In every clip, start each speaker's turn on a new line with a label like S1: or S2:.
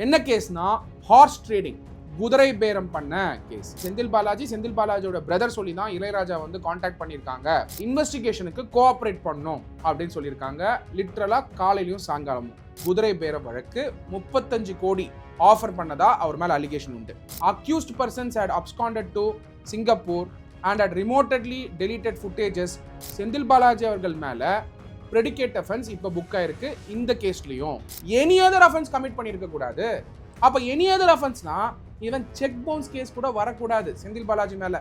S1: என்ன கேஸ்னா hours trading, குதிரை பேரம் பண்ண கேஸ். செந்தில் பாலாஜியோட பிரதர் சொல்லி தான் இளையராஜா வந்து கான்டாக்ட் பண்ணியிருக்காங்க, இன்வெஸ்டிகேஷனுக்கு கோஆபரேட் பண்ணும் அப்படின்னு சொல்லியிருக்காங்க. லிட்ரலா காலையிலையும் சாயங்காலமும் குதிரை பேர வழக்கு 35 கோடி ஆஃபர் பண்ணதா அவர் மேல அலிகேஷன் உண்டு. Accused persons had absconded to Singapore and had remotely deleted footages. Senthil Balaji அவர்கள் மேல predicate offense இப்ப புக் ஆயிருக்கு. இந்த கேஸ்லயும் எனி அதர் அஃபென்ஸ் கமிட் பண்ணிருக்க கூடாது. அப்ப எனி அதர் அஃபென்ஸ்னா ஈவன் செக் பவுன்ஸ் கேஸ் கூட வரக்கூடாது செந்தில் பாலாஜி மேல.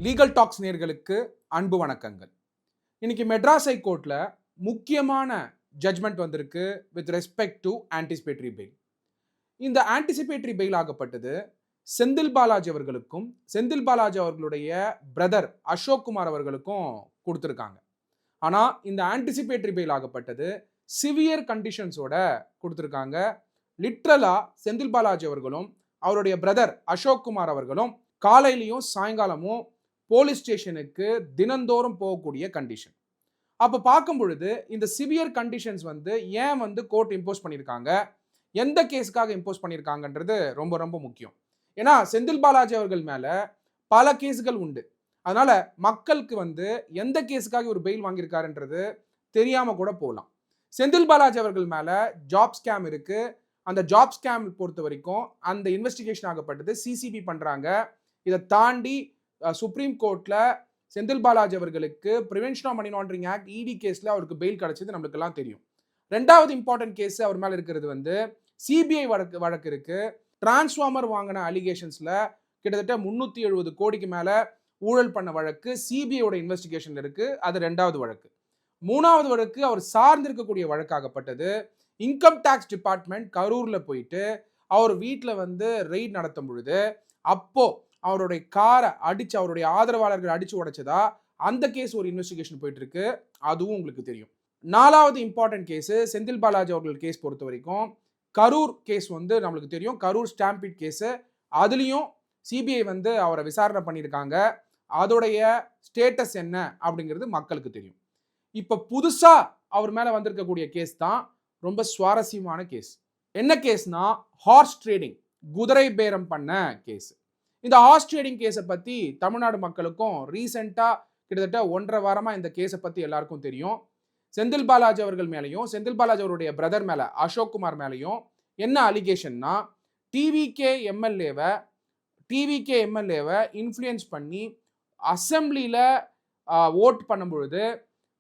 S1: லீகல் டாக்ஸ் நேயர்களுக்கு அன்பு வணக்கங்கள். இன்னைக்கு மெட்ராஸ் ஹைகோர்ட்ல முக்கியமான ஜட்மெண்ட் வந்திருக்கு with respect to anticipatory fail. இந்த ஆன்டிசிபேட்டரி பெயில் ஆகப்பட்டது செந்தில் பாலாஜி அவர்களுக்கும் செந்தில் பாலாஜி அவர்களுடைய பிரதர் அசோக் குமார் அவர்களுக்கும் கொடுத்துருக்காங்க. ஆனால் இந்த ஆன்டிசிபேட்டரி பெயில் ஆகப்பட்டது சிவியர் கண்டிஷன்ஸோட கொடுத்துருக்காங்க. லிட்ரலா செந்தில் பாலாஜி அவர்களும் அவருடைய பிரதர் அசோக் குமார் அவர்களும் காலையிலையும் சாயங்காலமும் போலீஸ் ஸ்டேஷனுக்கு தினந்தோறும் போகக்கூடிய கண்டிஷன். அப்போ பார்க்கும் பொழுது இந்த சிவியர் கண்டிஷன்ஸ் வந்து ஏன் வந்து கோர்ட் இம்போஸ் பண்ணியிருக்காங்க, எந்த கேஸுக்காக இம்போஸ் பண்ணியிருக்காங்கன்றது ரொம்ப ரொம்ப முக்கியம். ஏன்னா செந்தில் பாலாஜி அவர்கள் மேல பல கேஸுகள் உண்டு. அதனால மக்களுக்கு வந்து எந்த கேஸுக்காக ஒரு பெயில் வாங்கியிருக்காருன்றது தெரியாம கூட போகலாம். செந்தில் பாலாஜி அவர்கள் மேல ஜாப் ஸ்கேம் இருக்கு. அந்த ஜாப் ஸ்கேம் பொறுத்த வரைக்கும் அந்த இன்வெஸ்டிகேஷன் ஆகப்பட்டது சிசிபி பண்றாங்க. இதை தாண்டி சுப்ரீம் கோர்ட்ல செந்தில் பாலாஜி அவர்களுக்கு prevention of money laundering act ED கேஸ்ல அவருக்கு பெயில் கிடைச்சது நம்மளுக்கு எல்லாம் தெரியும். ரெண்டாவது இம்பார்ட்டன்ட் கேஸ் அவர் மேல இருக்கிறது வந்து சிபிஐ வழக்கு இருக்கு. டிரான்ஸ்ஃபார்மர் வாங்கின அலிகேஷன்ஸ்ல கிட்டத்தட்ட 370 கோடிக்கு மேல ஊழல் பண்ண வழக்கு சிபிஐயோட இன்வெஸ்டிகேஷன் இருக்கு. அது ரெண்டாவது வழக்கு. மூணாவது வழக்கு அவர் சார்ந்திருக்கக்கூடிய வழக்காகப்பட்டது இன்கம் டாக்ஸ் டிபார்ட்மெண்ட் கரூர்ல போயிட்டு அவர் வீட்டில் வந்து ரெய்ட் நடத்தும் பொழுது அப்போ அவருடைய காரை அடிச்சு அவருடைய ஆதரவாளர்கள் அடிச்சு உடைச்சதா அந்த கேஸ் ஒரு இன்வெஸ்டிகேஷன் போயிட்டு இருக்கு. அதுவும் உங்களுக்கு தெரியும். நாலாவது இம்பார்ட்டன்ட் கேஸ் செந்தில் பாலாஜி அவர்கள் கேஸ் பொறுத்த வரைக்கும் கரூர் கேஸ் வந்து நம்மளுக்கு தெரியும். கரூர் ஸ்டாம்பீட் கேஸ், அதுலேயும் சிபிஐ வந்து அவரை விசாரணை பண்ணியிருக்காங்க. அதோடைய ஸ்டேட்டஸ் என்ன அப்படிங்கிறது மக்களுக்கு தெரியும். இப்போ புதுசா அவர் மேல வந்திருக்கக்கூடிய கேஸ் தான் ரொம்ப சுவாரஸ்யமான கேஸ். என்ன கேஸ்னா ஹார்ஸ் ட்ரேடிங், குதிரை பேரம் பண்ண கேஸ். இந்த ஹார்ஸ் ட்ரேடிங் கேஸை பத்தி தமிழ்நாடு மக்களுக்கும் ரீசெண்டா கிட்டத்தட்ட 1.5 வாரமா இந்த கேஸை பத்தி எல்லாருக்கும் தெரியும். செந்தில் பாலாஜி அவர்கள் மேலையும் செந்தில் பாலாஜி அவருடைய பிரதர் மேல அசோக் குமார் மேலையும் என்ன அலிகேஷன்னா டிவிகே எம்எல்ஏவை இன்ஃப்ளூயன்ஸ் பண்ணி அசம்பிளியில ஓட் பண்ணும் பொழுது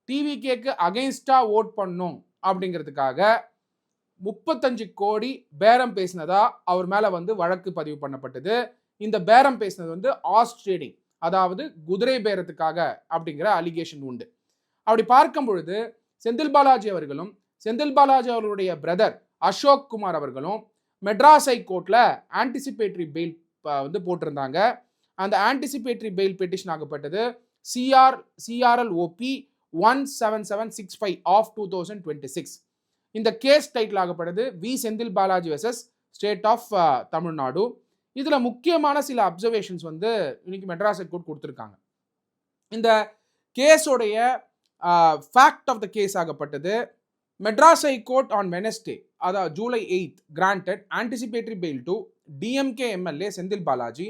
S1: டிவிகேக்கு அகைன்ஸ்டா ஓட் பண்ணும் அப்படிங்கிறதுக்காக 35 கோடி பேரம் பேசினதா அவர் மேல வந்து வழக்கு பதிவு பண்ணப்பட்டது. இந்த பேரம் பேசினது வந்து ஹார்ஸ் ட்ரேடிங், அதாவது குதிரை பேரத்துக்காக அப்படிங்கிற அலிகேஷன் உண்டு. அப்படி பார்க்கும் பொழுது செந்தில் பாலாஜி அவர்களும் செந்தில் பாலாஜி அவர்களுடைய பிரதர் அசோக் குமார் அவர்களும் மெட்ராஸ் ஹைகோர்ட்ல ஆன்டிசிபேட்டரி பெயில் வந்து போட்டிருந்தாங்க. அந்த anticipatory bail petition ஆகப்பட்டது CRLOP 17765 of 2026. இந்த case title ஆகப்பட்டது we Senthil Balaji versus state of Tamil Nadu. இதுல முக்கியமான சில அப்சர்வேஷன்ஸ் வந்து இன்னைக்கு மெட்ராஸ் ஹைகோர்ட் கொடுத்திருக்காங்க. இந்த கேஸோடைய ஃபேக்ட் ஆஃப் த கேஸ் ஆகப்பட்டது மெட்ராஸ் ஹைகோர்ட் ஆன் வெனஸ்டே, அதாவது July 8 granted anticipatory bail to DMK MLA Sendil Balaji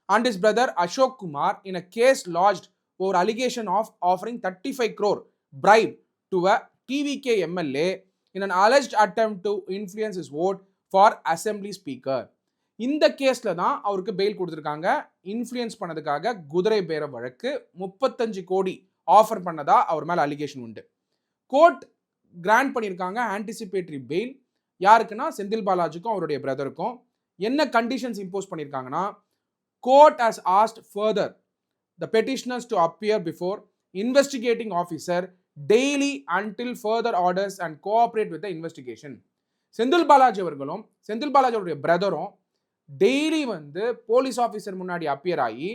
S1: and his brother Ashok Kumar in a case lodged over allegation of offering 35 crore bribe to a TVK MLA in an alleged attempt to influence his vote for assembly speaker. இந்த கேஸ்ல தான் அவருக்கு fail கொடுத்துருக்காங்க. Influence பண்ணதுக்காக குதிரை பேர வழக்கு 35 கோடி ஆஃபர் பண்ணதா அவர் மேல அலிகேஷன் உண்டு. கோர்ட் கிராண்ட் பண்ணியிருக்காங்க ஆன்டிசிபேட்டரி பெயில். யாருக்குன்னா செந்தில் பாலாஜிக்கும் அவருடைய பிரதருக்கும். என்ன கண்டிஷன்ஸ் இம்போஸ் பண்ணியிருக்காங்கன்னா, court has asked further the petitioners to appear before investigating officer daily until further orders and cooperate with the investigation. Senthil Balaji அவர்களும் செந்தில் பாலாஜி அவருடைய பிரதரும் டெய்லி வந்து போலீஸ் ஆஃபீஸர் முன்னாடி அப்பியர் ஆகி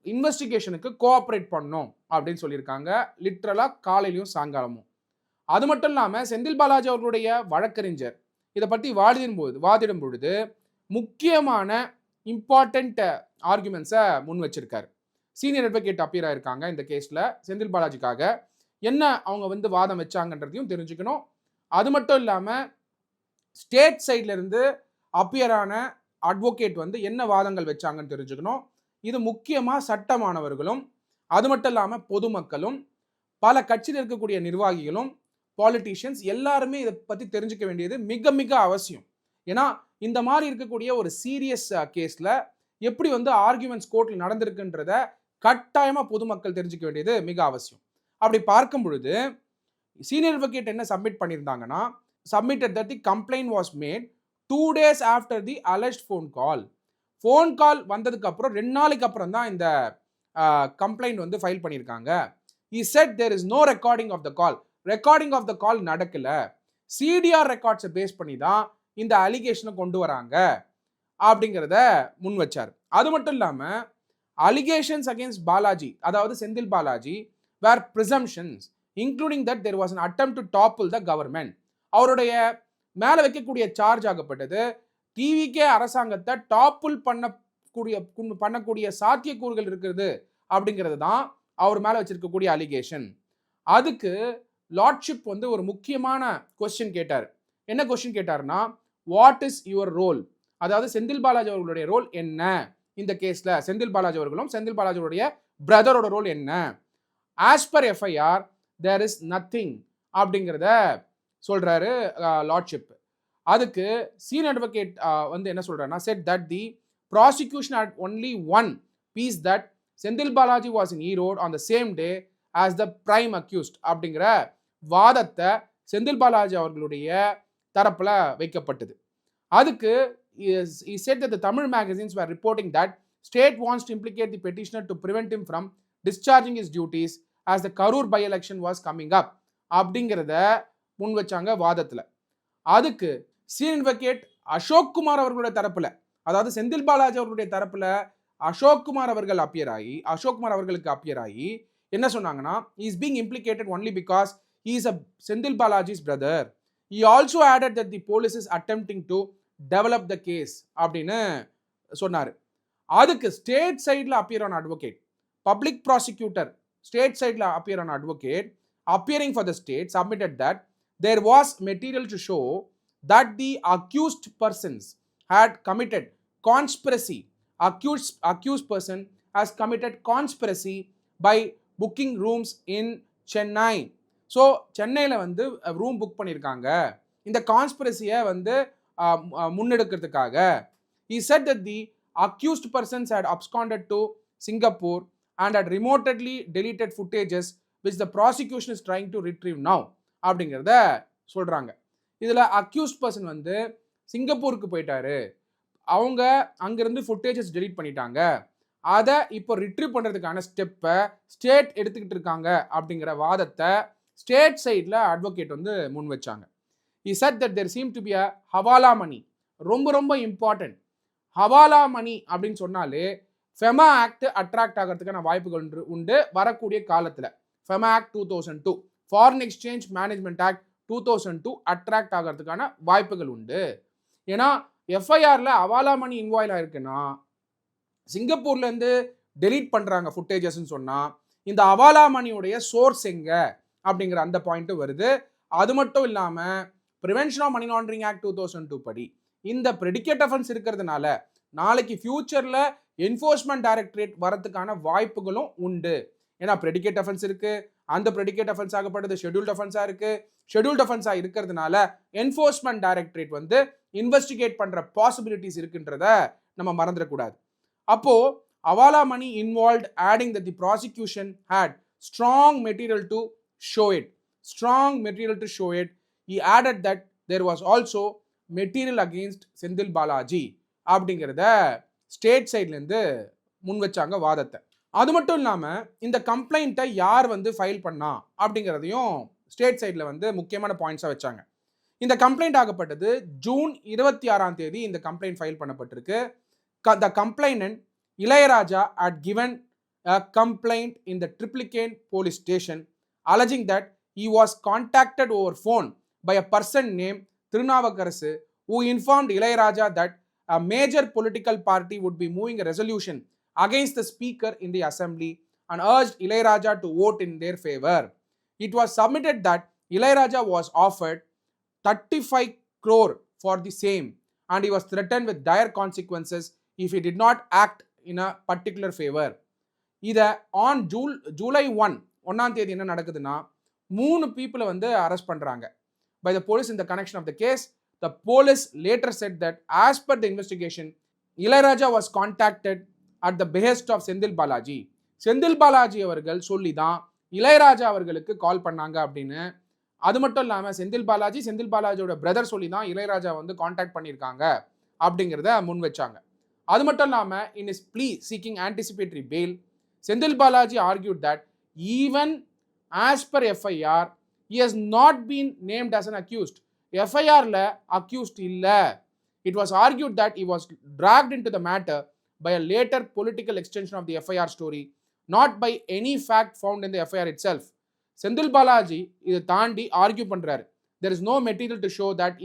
S1: இன்வெஸ்டிகேஷனுக்கு கோஆப்ரேட் பண்ணணும் அப்படின்னு சொல்லியிருக்காங்க. லிட்ரலா காலையிலையும் சாயங்காலமும். அது மட்டும் இல்லாமல் செந்தில் பாலாஜி அவர்களுடைய வழக்கறிஞர் இதை பற்றி வாதிடும் பொழுது முக்கியமான இம்பார்ட்டன்ட் ஆர்குமெண்ட்ஸை முன் வச்சிருக்காரு. சீனியர் அட்வொகேட் அப்பியர் ஆயிருக்காங்க இந்த கேஸில் செந்தில் பாலாஜிக்காக. என்ன அவங்க வந்து வாதம் வச்சாங்கன்றதையும் தெரிஞ்சுக்கணும். அது மட்டும் இல்லாமல் ஸ்டேட் சைட்ல இருந்து அப்பியரான அட்வொகேட் வந்து என்ன வாதங்கள் வச்சாங்கன்னு தெரிஞ்சுக்கணும். இது முக்கியமாக சட்டமானவர்களும் அது மட்டும் இல்லாமல் பொதுமக்களும் பல கட்சியில் இருக்கக்கூடிய நிர்வாகிகளும் பாலிட்டிஷியன்ஸ் எல்லாருமே இதை பற்றி தெரிஞ்சுக்க வேண்டியது மிக மிக அவசியம். ஏன்னா இந்த மாதிரி இருக்கக்கூடிய ஒரு சீரியஸ் கேஸில் எப்படி வந்து ஆர்கியூமெண்ட்ஸ் கோர்ட்டில் நடந்திருக்குன்றத கட்டாயமாக பொதுமக்கள் தெரிஞ்சுக்க வேண்டியது மிக அவசியம். அப்படி பார்க்கும் பொழுது சீனியர் அட்வொகேட் என்ன சப்மிட் பண்ணியிருந்தாங்கன்னா, submitted that the complaint was made 2 days after the alleged phone call. Phone call வந்ததுக்கு அப்புறம் 2 நாளைக்கு அப்புறம் தான் இந்த கம்ப்ளைண்ட் வந்து ஃபைல் பண்ணியிருக்காங்க. he said there is no recording of the call. recording of the call நடக்கல. சிடிஆர் ரெக்கார்ட்ஸை பேஸ் பண்ணி தான் இந்த அலிகேஷனை கொண்டு வராங்க அப்படிங்கிறத முன் வச்சார். அது மட்டும் இல்லாமல் அலிகேஷன்ஸ் அகேன்ஸ்ட் பாலாஜி, அதாவது Senthil Balaji, where presumptions including that there was an attempt to topple the government. அவருடைய மேலே வைக்கக்கூடிய சார்ஜ் ஆகப்பட்டது டிவிகே அரசாங்கத்தை டாப்பிள் பண்ணக்கூடிய சாத்தியக்கூறுகள் இருக்கிறது அப்படிங்கிறது தான் அவர் மேலே வச்சிருக்கக்கூடிய அலிகேஷன். அதுக்கு லார்ட்ஷிப் வந்து ஒரு முக்கியமான கொஸ்டின் கேட்டார். என்ன கொஸ்டின் கேட்டார்னா, வாட் இஸ் யுவர் ரோல், அதாவது செந்தில் பாலாஜி அவர்களுடைய ரோல் என்ன இந்த கேஸில், செந்தில் பாலாஜி அவர்களும் செந்தில் பாலாஜியோடைய பிரதரோட ரோல் என்ன. As per FIR there is nothing அப்படிங்கிறத சொல்றாரு லார்ட்ஷிப். அதுக்கு சீனியர் அட்வொகேட் வந்து என்ன சொல்றாருன்னா, said that the prosecution had only one piece that Senthil Balaji was in Erode on the same day as the prime accused அப்படிங்கிற வாதத்தை செந்தில் பாலாஜி அவர்களுடைய தரப்புல வைக்கப்பட்டது. அதுக்கு he said that the Tamil magazines were reporting that state wants to implicate the petitioner to prevent him from discharging his duties as the Karur by-election was coming up அப்படிங்கிறத முன் வச்சாங்க வாதத்தில். அதுக்கு சீனியர் அட்வொகேட் அசோக் குமார் அவர்களுடைய தரப்புல, அதாவது செந்தில் பாலாஜி அவர்களுடைய தரப்புல அசோக் குமார் அவர்களுக்கு அப்பியர் ஆகி என்ன சொன்னாங்கன்னா, he is being implicated only because he is a Senthil பாலாஜி's brother. He also added that the police is attempting to develop the case அப்படின்னு சொன்னார். அதுக்கு ஸ்டேட் சைடில் அப்பியர் ஆன அட்வொகேட், பப்ளிக் ப்ராசிக்யூட்டர் ஸ்டேட் சைடில் அப்பியர் ஆன advocate appearing for the state submitted that there was material to show that the accused persons had committed conspiracy. Accused person has committed conspiracy by booking rooms in Chennai. So சென்னையில் வந்து room book பண்ணியிருக்காங்க இந்த கான்ஸ்பிரசியை வந்து முன்னெடுக்கிறதுக்காக. he said that the accused persons had absconded to Singapore and had remotely deleted footages which the prosecution is trying to retrieve now அப்படிங்கிறத சொல்கிறாங்க. இதில் accused person வந்து சிங்கப்பூருக்கு போயிட்டாரு, அவங்க அங்கேருந்து ஃபுட்டேஜஸ் டெலீட் பண்ணிட்டாங்க, அதை இப்போ ரிட்ரீவ் பண்ணுறதுக்கான ஸ்டெப்பை ஸ்டேட் எடுத்துக்கிட்டு இருக்காங்க அப்படிங்கிற வாதத்தை ஸ்டேட் சைடில் அட்வொகேட் வந்து முன் வச்சாங்க. he said that there seemed to be a ஹவாலா மணி. ரொம்ப ரொம்ப இம்பார்ட்டன்ட். ஹவாலா மணி அப்படின்னு சொன்னாலே ஃபெமா ஆக்ட் அட்ராக்ட் ஆகிறதுக்கான வாய்ப்புகள் உண்டு வரக்கூடிய காலத்தில். FEMA act 2002, foreign exchange management act 2002 attract ஆகிறதுக்கான வாய்ப்புகள் உண்டு. ஏன்னா எஃப்ஐஆரில் ஹவாலா மணி இன்வால்வ் ஆயிருக்குன்னா சிங்கப்பூர்லேருந்து டெலீட் பண்ணுறாங்க ஃபுட்டேஜஸ்ன்னு சொன்னால் இந்த ஹவாலா மணியுடைய சோர்ஸ் எங்கே அப்படிங்கிற அந்த பாயிண்ட்டு வருது. அது மட்டும் இல்லாமல் prevention of money laundering act 2002 படி இந்த ப்ரெடிகேட் அஃபென்ஸ் இருக்கிறதுனால நாளைக்கு ஃபியூச்சரில் என்ஃபோர்ஸ்மெண்ட் டைரக்டரேட் வரதுக்கான வாய்ப்புகளும் உண்டு. ஏன்னா ப்ரெடிகேட் அஃபென்ஸ் இருக்குது, அந்த ப்ரெடிகேட் அஃபென்ஸ் ஆகப்பட்டது ஷெட்யூல்ட் அஃபென்ஸாக இருக்குது. ஷெட்யூல்ட் அஃபென்ஸாக இருக்கிறதுனால என்ஃபோர்ஸ்மெண்ட் டைரக்டரேட் வந்து இன்வெஸ்டிகேட் பண்ணுற பாசிபிலிட்டிஸ் இருக்குன்றத நம்ம மறந்துடக்கூடாது. அப்போது ஹவாலா மணி involved adding that the prosecution had strong material to show it. He added that there was also material against Senthil Balaji அப்படிங்கிறத ஸ்டேட் சைட்லேருந்து முன் வச்சாங்க வாதத்தை. அது மட்டும் இல்லாமல் இந்த கம்ப்ளைண்ட்டை யார் வந்து ஃபைல் பண்ணா அப்படிங்கிறதையும் ஸ்டேட் சைடில் வந்து முக்கியமான பாயிண்ட்ஸாக வச்சாங்க. இந்த கம்ப்ளைண்ட் ஆகப்பட்டது ஜூன் 26 இந்த கம்ப்ளைண்ட் ஃபைல் பண்ணப்பட்டிருக்கு. The complainant Ilaiyaraaja had given a complaint in the Triplicane police station alleging that he was contacted over phone by a person named Tirunavakarasu who informed Ilayaraja that a major political party would be moving a resolution against the speaker in the assembly and urged Ilayaraja to vote in their favor. It was submitted that Ilayaraja was offered 35 crore for the same and he was threatened with dire consequences if he did not act in a particular favor. இதை on July 1ஆம் தேதி என்ன நடக்குதுன்னா 3 பீப்புளை வந்து arrest பண்ணுறாங்க by the police in the connection of the case. The police later said that as per the investigation, Ilaiyaraaja was contacted at the behest of Senthil Balaji. Senthil Balaji அவர்கள் சொல்லி தான் இளையராஜா அவர்களுக்கு கால் பண்ணாங்க அப்படின்னு. அது மட்டும் இல்லாமல் செந்தில் பாலாஜியோட பிரதர் சொல்லி தான் இளையராஜா வந்து கான்டாக்ட் பண்ணியிருக்காங்க அப்படிங்கிறத முன் வச்சாங்க. அது மட்டும் இல்லாமல் in his plea seeking anticipatory bail, Senthil Balaji argued that even as per FIR, he has not been named as an accused. FIRல accused இல்ல. It was argued that he was dragged into the matter by a later political extension of the FIR story, not by any fact found in the FIR itself. Senthil Balaji இதை தாண்டி argue பண்றாரு. There is no material to show that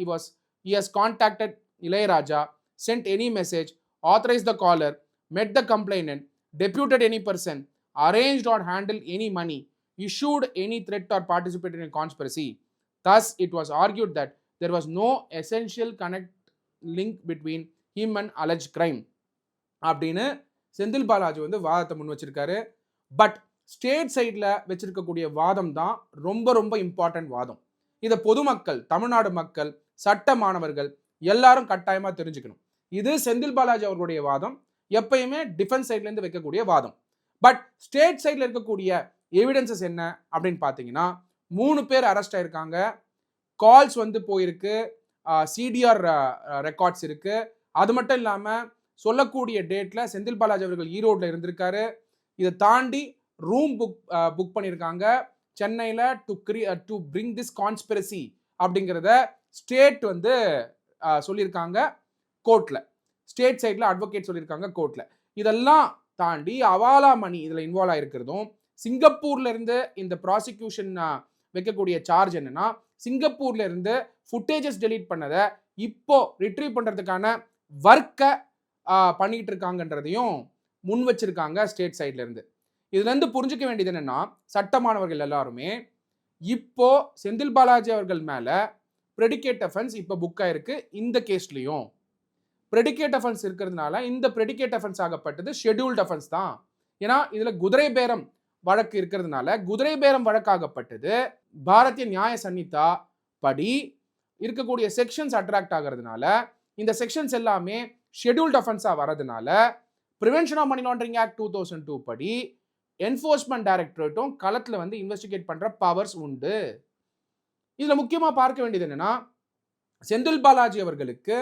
S1: he has contacted Ilaiyaraaja, sent any message, authorized the caller, met the complainant, deputed any person, arranged or handled any money, issued any threat or participated in a conspiracy. Thus, it was argued that there was no essential link between him and alleged crime. அப்படின்னு செந்தில் பாலாஜி வந்து வாதத்தை முன் வச்சிருக்காரு. But state சைடில் வச்சிருக்கக்கூடிய வாதம் தான் ரொம்ப ரொம்ப இம்பார்ட்டன்ட் வாதம். இதை பொதுமக்கள், தமிழ்நாடு மக்கள், சட்ட மாணவர்கள் எல்லாரும் கட்டாயமாக தெரிஞ்சுக்கணும். இது செந்தில் பாலாஜி அவர்களுடைய வாதம், எப்பயுமே டிஃபென்ஸ் சைட்லேருந்து வைக்கக்கூடிய வாதம். பட் ஸ்டேட் சைடில் இருக்கக்கூடிய எவிடன்சஸ் என்ன அப்படின்னு பார்த்தீங்கன்னா 3 பேர் அரெஸ்ட் ஆயிருக்காங்க, கால்ஸ் வந்து போயிருக்கு, சிடிஆர் ரெக்கார்ட்ஸ் இருக்கு. அது மட்டும் இல்லாமல் சொல்லக்கூடிய டேட்டில் செந்தில் பாலாஜி அவர்கள் ஈரோட்டில் இருந்திருக்காரு. இதை தாண்டி ரூம் புக் பண்ணியிருக்காங்க சென்னையில் டு பிரிங் திஸ் கான்ஸ்பிரசி அப்படிங்கிறத ஸ்டேட் வந்து சொல்லியிருக்காங்க கோர்ட்டில். ஸ்டேட் சைடில் அட்வொகேட் சொல்லியிருக்காங்க கோர்ட்டில். இதெல்லாம் தாண்டி அவாலா மணி இதில் இன்வால்வ் ஆகிருக்கிறதும், சிங்கப்பூர்ல இருந்து இந்த ப்ராசிக்யூஷன் வைக்கக்கூடிய சார்ஜ் என்னன்னா, சிங்கப்பூர்ல இருந்து ஃபுட்டேஜஸ் டெலீட் பண்ணதை இப்போ ரிட்ரீவ் பண்றதுக்கான ஒர்க்கை பண்ணிட்டு இருக்காங்கன்றதையும் முன் வச்சிருக்காங்க ஸ்டேட் சைட்ல இருந்து. இதுல இருந்து புரிஞ்சுக்க வேண்டியது என்னன்னா, சட்டமானவர்கள் எல்லாருமே இப்போ செந்தில் பாலாஜி அவர்கள் மேல ப்ரெடிகேட் அஃபென்ஸ் இப்போ புக் ஆயிருக்கு. இந்த கேஸ்லயும் ப்ரெடிகேட் அஃபென்ஸ் இருக்கிறதுனால இந்த ப்ரெடிகேட் அஃபென்ஸ் ஆகப்பட்டது ஷெட்யூல்ட் அஃபென்ஸ் தான். ஏன்னா இதுல குதிரை பேரம் வழக்கு இருக்கிறதுனால குதிரை பேரம் வழக்காகப்பட்டது. பாரதிய நியாய சன்னிதா படி இருக்கக்கூடிய செக்ஷன்ஸ் அட்ராக்ட் ஆகிறதுனால இந்த செக்ஷன்ஸ் எல்லாமே ஷெட்யூல்ட் அஃபென்ஸா வரதுனால prevention of money laundering act 2002 படி என்ஃபோர்ஸ்மெண்ட் டைரக்டரேட்டும் களத்துல வந்து இன்வெஸ்டிகேட் பண்ற பவர்ஸ் உண்டு. இதுல முக்கியமா பார்க்க வேண்டியது என்னன்னா, செந்தில் பாலாஜி அவர்களுக்கு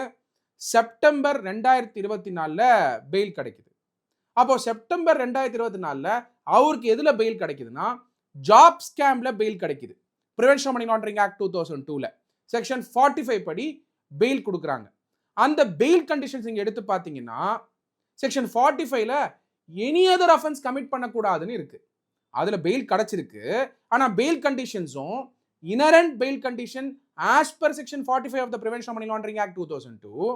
S1: செப்டம்பர் 2024 பெயில் கிடைக்குது. அப்போ செப்டம்பர் 2024 அவருக்கு எதுல பெயில் கிடைக்குதுன்னா, ஜாப் ஸ்கேம்ல பெயில் கிடைக்குது. பிரிவென்ஷன் மணி லாண்டரிங் ஆக்ட் 2002ல செக்ஷன் 45 படி பெயில் கொடுக்குறாங்க. அந்த பெயில் கண்டிஷன்ஸ் இங்க எடுத்து பார்த்தீங்கன்னா, செக்ஷன் 45ல எனி அதர் அஃபென்ஸ் கமிட் பண்ணக்கூடாதுன்னு இருக்கு. அதுல பெயில் கிடைச்சிருக்கு. ஆனா பெயில் கண்டிஷன்ஸும் inherent bail condition as per section 45 of the prevention money laundering act 2002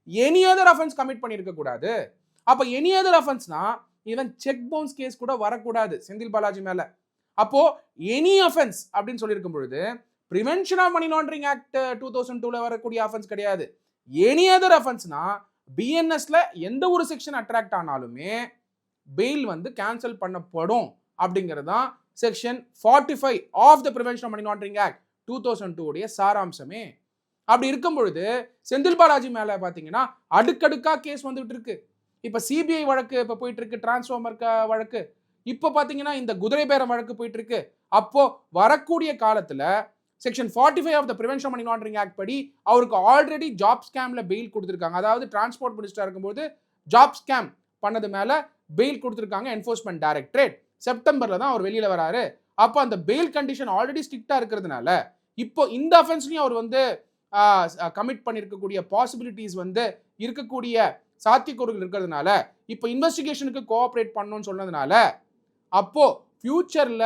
S1: any other offence commit பண்ணியிருக்க கூடாது. அப்ப எனி அதர் அஃபென்ஸ்னா ஈவன் செக் பவுன்ஸ் கேஸ் கூட வரக்கூடாது செந்தில் பாலாஜி மேல. அப்போ எனி அஃபென்ஸ் அப்படின்னு சொல்லியிருக்கும் பொழுது prevention of money laundering act 2002ல வரக்கூடிய அஃபென்ஸ் கிடையாது. எனி அதர் அஃபென்ஸ்னா பிஎன்எஸ்ல எந்த ஒரு செக்ஷன் அட்ராக்ட் ஆனாலுமே பெயில் வந்து கேன்சல் பண்ணப்படும் அப்படிங்கிறது தான் section 45 of the prevention of money laundering act 2002 உடைய சாராம்சமே. அப்படி இருக்கும் பொழுது செந்தில் பாலாஜி மேல பாத்தீங்கன்னா அடுக்கடுக்கா கேஸ் வந்துட்டு இருக்கு. இப்ப சிபிஐ வழக்கு இப்ப போயிட்டு இருக்கு, டிரான்ஸ்ஃபார்மர் வழக்கு, இப்ப பாத்தீங்கன்னா இந்த குதிரை பேரம் வழக்கு போயிட்டு இருக்கு. அப்போ வரக்கூடிய காலத்துல section 45 of the prevention money laundering act படி அவருக்கு ஆல்ரெடி ஜாப் ஸ்கேம்ல பெயில் கொடுத்திருக்காங்க. அதாவது டிரான்ஸ்போர்ட் மினிஸ்டரா இருக்கும்போது ஜாப் ஸ்கேம் பண்ணது மேல பெயில் கொடுத்திருக்காங்க என்ஃபோர்ஸ்மெண்ட் டைரக்டரேட். செப்டம்பர்ல தான் அவர் வெளியில வராரு. அப்போ அந்த பெயில் கண்டிஷன் ஆல்ரெடி ஸ்ட்ரிக்டா இருக்கிறதுனால இப்போ இந்த அஃபென்ஸ்லயும் அவர் வந்து கமிட் பண்ணிருக்கக்கூடிய பாசிபிலிட்டிஸ் வந்து இருக்கக்கூடிய சாத்தியக்கூறுகள் இருக்கிறதுனால இப்போ இன்வெஸ்டிகேஷனுக்கு கோஆபரேட் பண்ணணும்னு சொன்னதுனால அப்போ ஃபியூச்சர்ல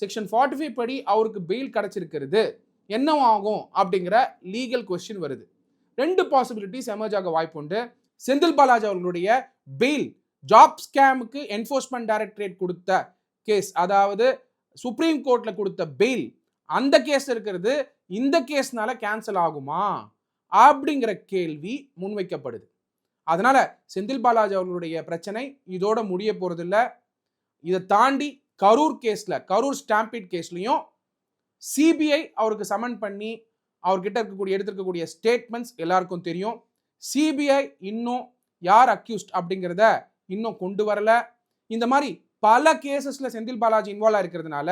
S1: செக்ஷன் 45 படி அவருக்கு பெயில் கிடைச்சிருக்கிறது என்ன ஆகும் அப்படிங்கிற லீகல் கொஸ்டின் வருது. 2 பாசிபிலிட்டிஸ் எமர்ஜ் ஆக வாய்ப்பு உண்டு. செந்தில் பாலாஜி அவர்களுடைய பெயில் ஜாப் ஸ்கேமுக்கு என்ஃபோர்ஸ்மெண்ட் டைரக்டரேட் கொடுத்த கேஸ், அதாவது சுப்ரீம் கோர்ட்ல கொடுத்த பெயில், அந்த கேஸ் இருக்கிறது இந்த கேஸ்னால கேன்சல் ஆகுமா அப்படிங்கிற கேள்வி முன்வைக்கப்படுது. அதனால செந்தில் பாலாஜி அவர்களுடைய பிரச்சனை இதோட முடிய போறதில்ல. இதை தாண்டி கரூர் கேஸ்ல, கரூர் ஸ்டாம்பீட் கேஸ்லயும் சிபிஐ அவருக்கு சமன் பண்ணி அவர்கிட்ட எடுத்திருக்கக்கூடிய ஸ்டேட்மெண்ட்ஸ் எல்லாருக்கும் தெரியும். சிபிஐ இன்னும் யார் அக்யூஸ்ட் அப்படிங்கிறத இன்னும் கொண்டு வரல. இந்த மாதிரி பல கேசஸ்ல செந்தில் பாலாஜி இன்வால்வ் இருக்கிறதுனால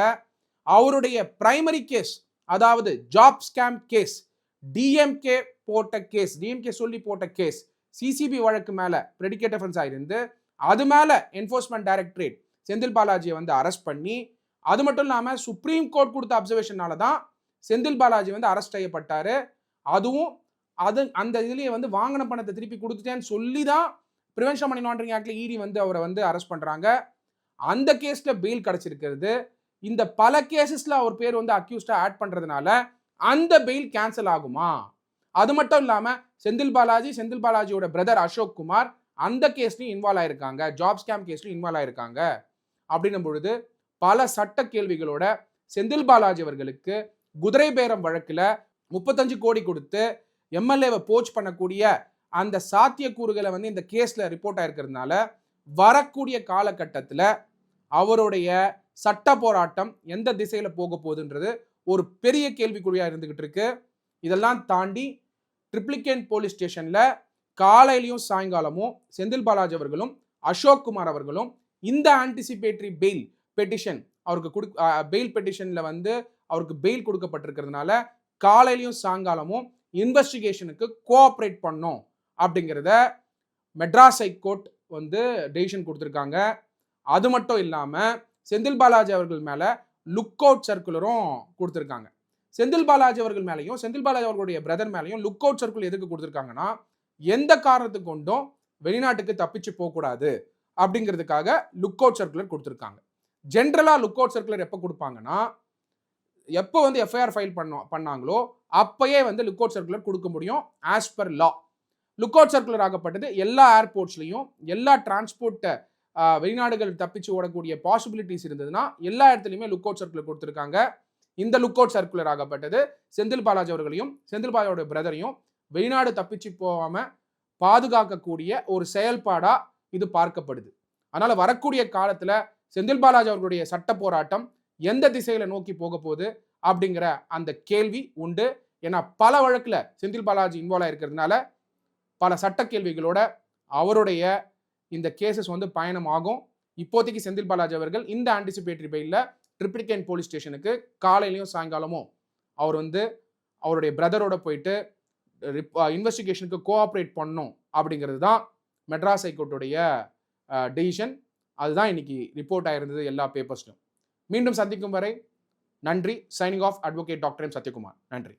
S1: அவருடைய பிரைமரி கேஸ், அதாவது ஜாப் ஸ்கேம் கேஸ், டிஎம்கே போட்ட கேஸ், டிஎம்கே சொல்லி போட்ட கேஸ், சிசிபி வழக்கு மேல பிரெடிகேட் அஃபென்ஸ் ஆயிருந்து அது மேல என்ஃபோர்ஸ்மெண்ட் டைரக்டரேட் செந்தில் பாலாஜியை வந்து அரெஸ்ட் பண்ணி, அது மட்டும் இல்லாமல் சுப்ரீம் கோர்ட் கொடுத்த அப்சர்வேஷனால தான் செந்தில் பாலாஜி வந்து அரெஸ்ட் செய்யப்பட்டாரு. அதுவும் அந்த இதுலயே வந்து வாங்கின பணத்தை திருப்பி கொடுத்துட்டேன்னு சொல்லி தான் பிரிவென்ஷன் மணி லாண்டரிங் ஆக்ட்ல இடி வந்து அவரை வந்து அரெஸ்ட் பண்றாங்க. அந்த கேஸ்ல பெயில் கிடைச்சிருக்கிறது. இந்த பல கேசஸ்ல அவர் பேர் வந்து அக்யூஸ்டா ஆட் பண்றதுனால அந்த பெயில் கேன்சல் ஆகுமா? அது மட்டும் இல்லாம செந்தில் பாலாஜியோட பிரதர் அசோக் குமார் அந்த கேஸ்லயும் இன்வால்வ் ஆயிருக்காங்க, ஜாப் ஸ்கேம் கேஸ்லயும் இன்வால்வ் ஆயிருக்காங்க. அப்படின்னும் பொழுது பல சட்ட கேள்விகளோட செந்தில் பாலாஜி அவர்களுக்கு குதிரை பேரம் வழக்குல 35 கோடி கொடுத்து எம்எல்ஏவை போச் பண்ணக்கூடிய அந்த சாத்தியக்கூறுகளை வந்து இந்த கேஸ்ல ரிப்போர்ட் ஆயிருக்கிறதுனால வரக்கூடிய காலகட்டத்தில் அவருடைய சட்ட போராட்டம் எந்த திசையில போக போகுதுன்றது ஒரு பெரிய கேள்விக்குறியா இருந்துகிட்டு இருக்கு. இதெல்லாம் தாண்டி ட்ரிப்ளிகேன் போலீஸ் ஸ்டேஷன்ல காலையிலையும் சாயங்காலமும் செந்தில் பாலாஜி அவர்களும் அசோக் குமார் அவர்களும் இந்த ஆன்டிசிபேட்டரி பெயில் பெட்டிஷன் அவருக்கு பெயில் பெட்டிஷன்ல வந்து அவருக்கு பெயில் கொடுக்கப்பட்டிருக்கிறதுனால காலையிலையும் சாயங்காலமும் இன்வெஸ்டிகேஷனுக்கு கோஆப்ரேட் பண்ணும் அப்படிங்கிறத மெட்ராஸ் ஹைகோர்ட் வந்து டெசிஷன் கொடுத்துருக்காங்க. அது மட்டும் இல்லாம செந்தில் பாலாஜி அவர்கள் மேல லுக் அவுட் சர்க்குலரும் கொடுத்துருக்காங்க. செந்தில் பாலாஜி அவர்கள் மேலையும் செந்தில் பாலாஜி அவர்களுடைய பிரதர் மேலையும் லுக் அவுட் சர்க்குலர் எதுக்கு கொடுத்துருக்காங்கன்னா, எந்த காரணத்துக்கு கொண்டும் வெளிநாட்டுக்கு தப்பிச்சு போகக்கூடாது அப்படிங்கிறதுக்காக லுக் அவுட் சர்க்குலர் கொடுத்துருக்காங்க. ஜென்ரலா லுக் அவுட் சர்க்குலர் எப்போ கொடுப்பாங்கன்னா, எப்போ வந்து எஃப்ஐஆர் ஃபைல் பண்ணாங்களோ அப்பயே வந்து லுக் அவுட் சர்க்குலர் கொடுக்க முடியும் as per law. Look out circular ஆகப்பட்டது எல்லா ஏர்போர்ட்ஸ்லையும் எல்லா டிரான்ஸ்போர்ட் வெளிநாடுகள் தப்பிச்சு ஓடக்கூடிய பாசிபிலிட்டிஸ் இருந்ததுன்னா எல்லா இடத்துலையுமே லுக் அவுட் சர்க்குலர் கொடுத்துருக்காங்க. இந்த லுக் அவுட் சர்க்குலர் ஆகப்பட்டது செந்தில் பாலாஜி அவர்களையும் செந்தில் பாலாஜியோட பிரதரையும் வெளிநாடு தப்பிச்சு போகாம பாதுகாக்கக்கூடிய ஒரு செயல்பாடா இது பார்க்கப்படுது. அதனால வரக்கூடிய காலத்துல செந்தில் பாலாஜி அவர்களுடைய சட்ட போராட்டம் எந்த திசையில நோக்கி போக போகுது அப்படிங்கிற அந்த கேள்வி உண்டு. ஏன்னா பல வழக்குல செந்தில் பாலாஜி இன்வால்வ் ஆயிருக்கிறதுனால பல சட்ட கேள்விகளோட அவருடைய இந்த கேசஸ் வந்து பயணம் ஆகும். இப்போதைக்கு செந்தில் பாலாஜி அவர்கள் இந்த ஆன்டிசிபேட்டரி பெயில்ல ட்ரிப்ளிகேன் போலீஸ் ஸ்டேஷனுக்கு காலையிலையும் சாயங்காலமும் அவர் வந்து அவருடைய பிரதரோட போயிட்டு இன்வெஸ்டிகேஷனுக்கு கோஆப்ரேட் பண்ணும் அப்படிங்கிறது தான் மெட்ராஸ் ஹைகோர்ட்டுடைய டெசிஷன். அதுதான் இன்னைக்கு ரிப்போர்ட் ஆயிருந்தது எல்லா பேப்பர்ஸ்லையும். மீண்டும் சந்திக்கும் வரை நன்றி. Signing off advocate doctor M Sathyakumar. நன்றி.